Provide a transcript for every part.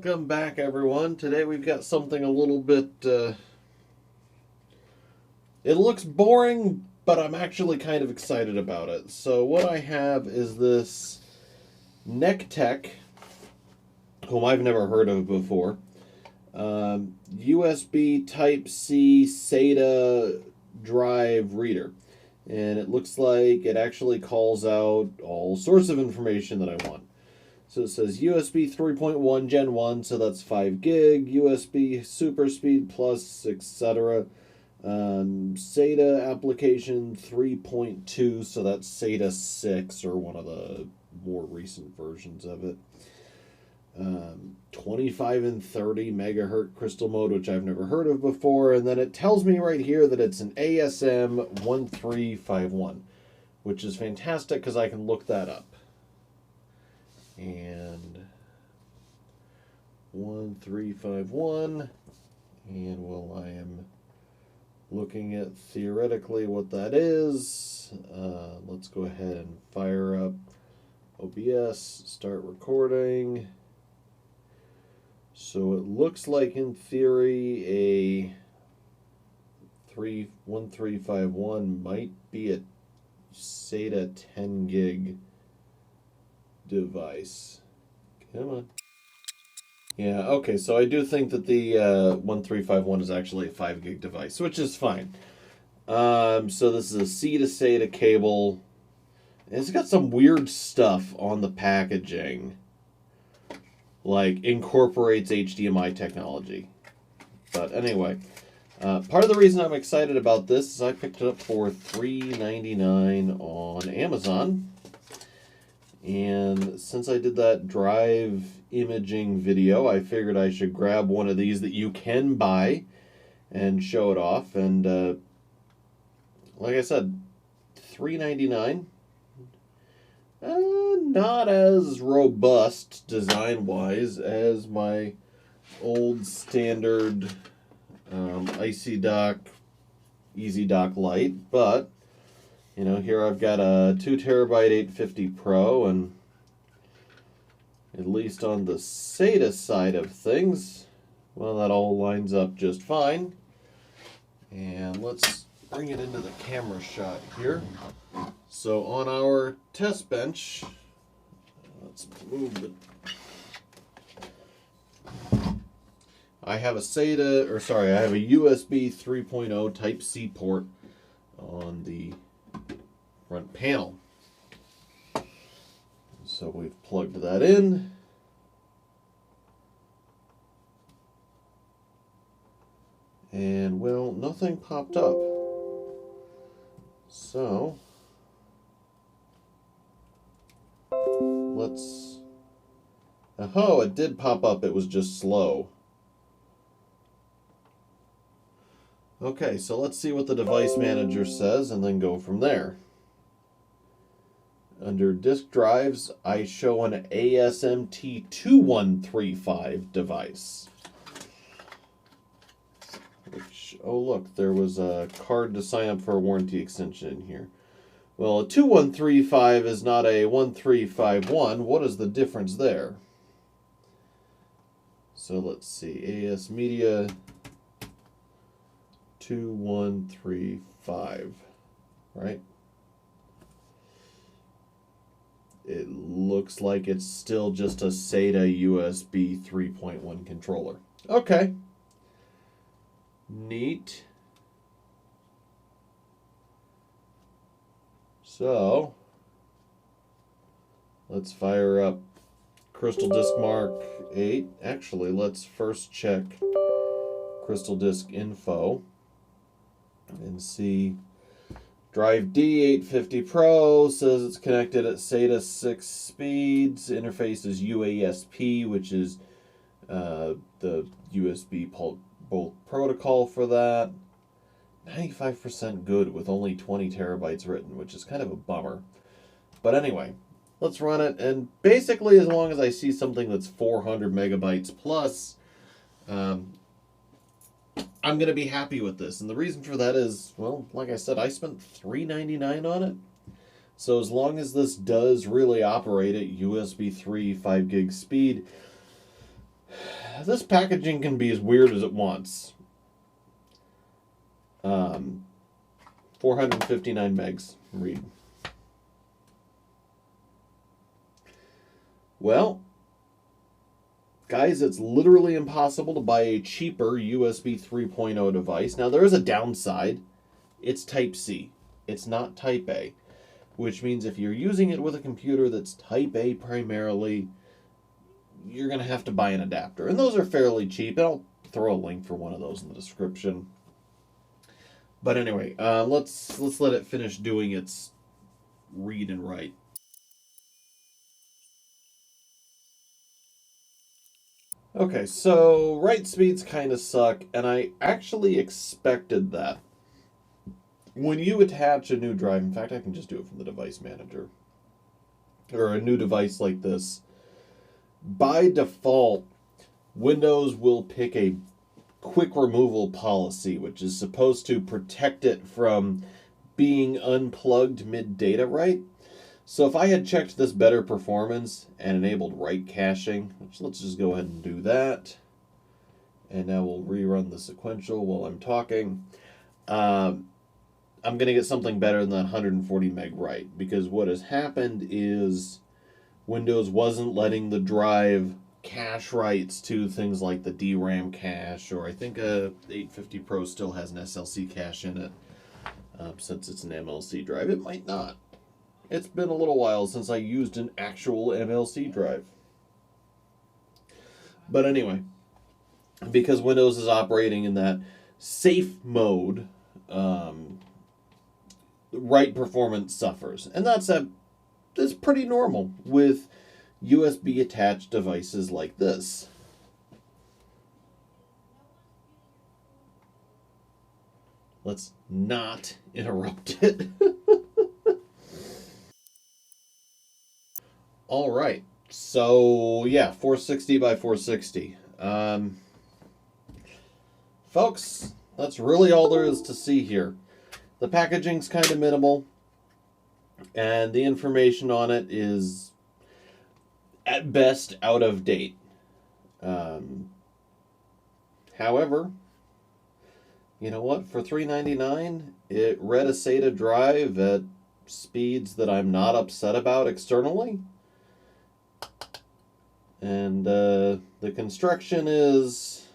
Welcome back, everyone. Today we've got something a little bit, it looks boring, but I'm actually kind of excited about it. So what I have is this Nekteck, whom I've never heard of before, USB Type-C SATA drive reader. And it looks like it actually calls out all sorts of information that I want. So it says USB 3.1 Gen 1, so that's 5 gig, USB Super Speed Plus, etc. SATA application 3.2, so that's SATA 6, or one of the more recent versions of it. 25 and 30 megahertz crystal mode, which I've never heard of before. And then it tells me right here that it's an ASM 1351, which is fantastic because I can look that up. And 1351, and while I am looking at theoretically what that is, let's go ahead and fire up OBS, start recording. So it looks like in theory a 1351 might be a SATA 10 gig device. Come on. Yeah, okay, so I do think that the 1351 is actually a 5 gig device, which is fine. So this is a C to SATA cable. It's got some weird stuff on the packaging, like incorporates HDMI technology. But anyway, part of the reason I'm excited about this is I picked it up for $3.99 on Amazon. And since I did that drive imaging video, I figured I should grab one of these that you can buy and show it off. And like I said, $3.99. Not as robust design-wise as my old standard Icy Dock Easy Dock Lite, but you know, here I've got a 2 terabyte 850 Pro, and at least on the SATA side of things, well, that all lines up just fine. And let's bring it into the camera shot here. So on our test bench, let's move the... I have a I have a USB 3.0 Type-C port on the front panel. So we've plugged that in. And well, nothing popped up. So let's... Oh, it did pop up. It was just slow. Okay, so let's see what the device manager says and then go from there. Under disk drives, I show an ASMT 2135 device. Which, oh look, there was a card to sign up for a warranty extension in here. Well, a 2135 is not a 1351. What is the difference there? So let's see, AS Media 2135, right? It looks like it's still just a SATA USB 3.1 controller. Okay. Neat. So, let's fire up Crystal Disk Mark 8. Actually, let's first check Crystal Disk Info and see. Drive D 850 Pro says it's connected at SATA 6 speeds. Interface is UASP, which is the USB bolt protocol for that. 95% good with only 20 terabytes written, which is kind of a bummer. But anyway, let's run it. And basically, as long as I see something that's 400 megabytes plus, I'm going to be happy with this. And the reason for that is, well, like I said, I spent $3.99 on it. So as long as this does really operate at USB 3 5 gig speed, this packaging can be as weird as it wants. 459 megs. Read. Well, guys, it's literally impossible to buy a cheaper USB 3.0 device. Now, there is a downside. It's Type-C. It's not Type-A, which means if you're using it with a computer that's Type-A primarily, you're going to have to buy an adapter. And those are fairly cheap. And I'll throw a link for one of those in the description. But anyway, let's let it finish doing its read and write. Okay, so write speeds kind of suck, and I actually expected that. When you attach a new drive, in fact, I can just do it from the device manager, or a new device like this, by default, Windows will pick a quick removal policy, which is supposed to protect it from being unplugged mid-data write. So if I had checked this better performance and enabled write caching, which let's just go ahead and do that. And now we'll rerun the sequential while I'm talking. I'm going to get something better than that 140 meg write, because what has happened is Windows wasn't letting the drive cache writes to things like the DRAM cache, or I think a 850 Pro still has an SLC cache in it. Since it's an MLC drive, it might not. It's been a little while since I used an actual MLC drive. But anyway, because Windows is operating in that safe mode, write performance suffers. And that's pretty normal with USB attached devices like this. Let's not interrupt it. All right, so yeah, 460 by 460. Folks, that's really all there is to see here. The packaging's kind of minimal, and the information on it is, at best, out of date. However, you know what? For $3.99, it read a SATA drive at speeds that I'm not upset about externally. And the construction is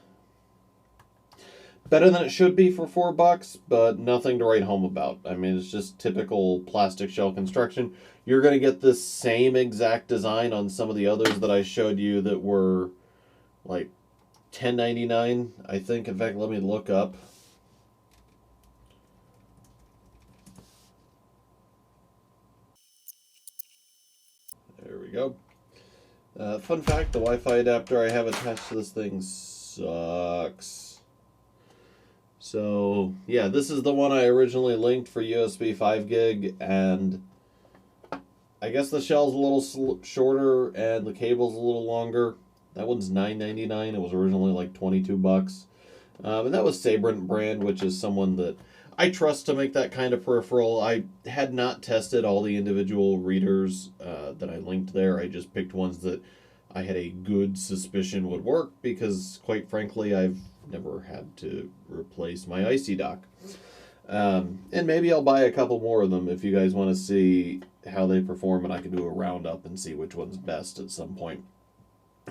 better than it should be for $4, but nothing to write home about. I mean, it's just typical plastic shell construction. You're going to get this same exact design on some of the others that I showed you that were like $10.99, I think. In fact, let me look up. There we go. Fun fact, the Wi-Fi adapter I have attached to this thing sucks. So, yeah, this is the one I originally linked for USB 5 gig, and I guess the shell's a little shorter and the cable's a little longer. That one's $9.99. It was originally like $22. And that was Sabrent brand, which is someone that I trust to make that kind of peripheral. I had not tested all the individual readers that I linked there. I just picked ones that I had a good suspicion would work because, quite frankly, I've never had to replace my IC dock. And maybe I'll buy a couple more of them if you guys want to see how they perform, and I can do a roundup and see which one's best at some point.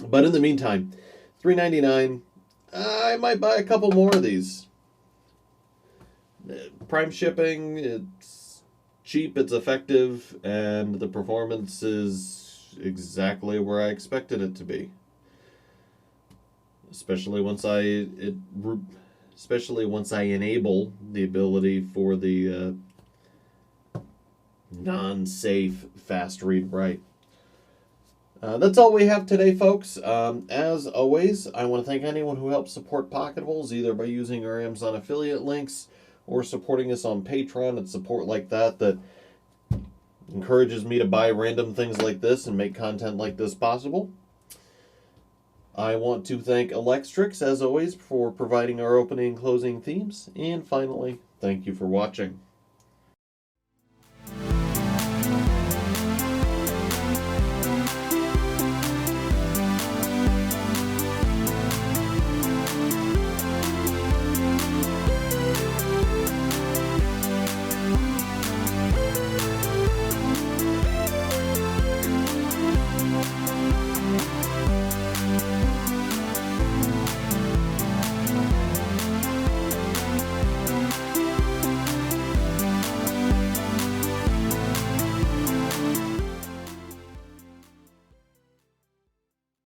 But in the meantime, $3.99, I might buy a couple more of these. Prime shipping, it's cheap, it's effective, and the performance is exactly where I expected it to be. Especially once I enable the ability for the non-safe fast read write. That's all we have today, folks. As always, I want to thank anyone who helps support Pocketables, either by using our Amazon affiliate links or supporting us on Patreon. It's support like that encourages me to buy random things like this and make content like this possible. I want to thank Electrix, as always, for providing our opening and closing themes. And finally, thank you for watching.